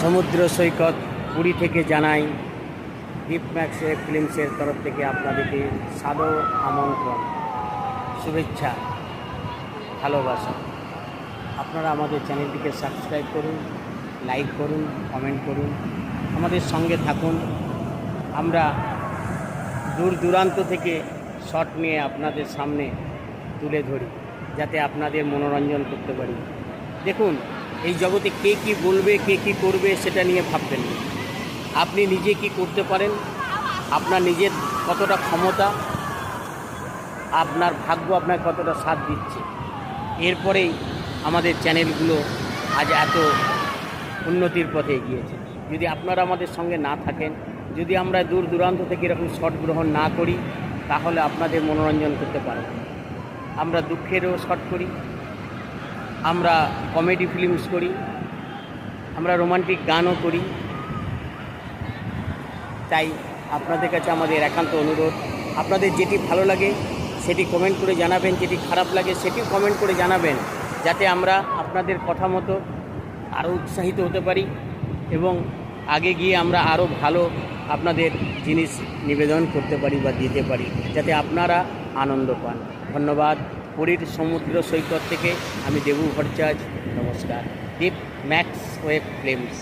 সমুদ্র সৈকত পুরী থেকে জানাই দীপ ম্যাক্স ফিল্মসের তরফ থেকে আপনাদেরকে সাদর আমন্ত্রণ, শুভেচ্ছা, ভালোবাসা। আপনারা আমাদের চ্যানেলটিকে সাবস্ক্রাইব করুন, লাইক করুন, কমেন্ট করুন, আমাদের সঙ্গে থাকুন। আমরা দূর দূরান্ত থেকে শট নিয়ে আপনাদের সামনে তুলে ধরি, যাতে আপনাদের মনোরঞ্জন করতে পারি। দেখুন, এই জগতে কে কী বলবে, কে কী করবে সেটা নিয়ে ভাববেন না। আপনি নিজে কি করতে পারেন, আপনার নিজের কতটা ক্ষমতা, আপনার ভাগ্য আপনার কতটা সাথ দিচ্ছে, এরপরেই আমাদের চ্যানেলগুলো আজ এত উন্নতির পথে এগিয়েছে। যদি আপনারা আমাদের সঙ্গে না থাকেন, যদি আমরা দূর দূরান্ত থেকে এরকম শট গ্রহণ না করি, তাহলে আপনাদের মনোরঞ্জন করতে পারব না। আমরা দুঃখেরও শট করি, আমরা কমেডি ফিল্মস করি, আমরা রোমান্টিক গানও করি। তাই আপনাদের কাছে আমাদের একান্ত অনুরোধ, আপনাদের যেটি ভালো লাগে সেটি কমেন্ট করে জানাবেন, যেটি খারাপ লাগে সেটিও কমেন্ট করে জানাবেন, যাতে আমরা আপনাদের কথা মতো আরও উৎসাহিত হতে পারি এবং আগে গিয়ে আমরা আরও ভালো আপনাদের জিনিস নিবেদন করতে পারি বা দিতে পারি, যাতে আপনারা আনন্দ পান। ধন্যবাদ। পুরীর সমুদ্র সৈকত থেকে আমি দেবু ভট্টাচার্য, নমস্কার। দীপ ম্যাক্স ওয়েব ফিল্মস।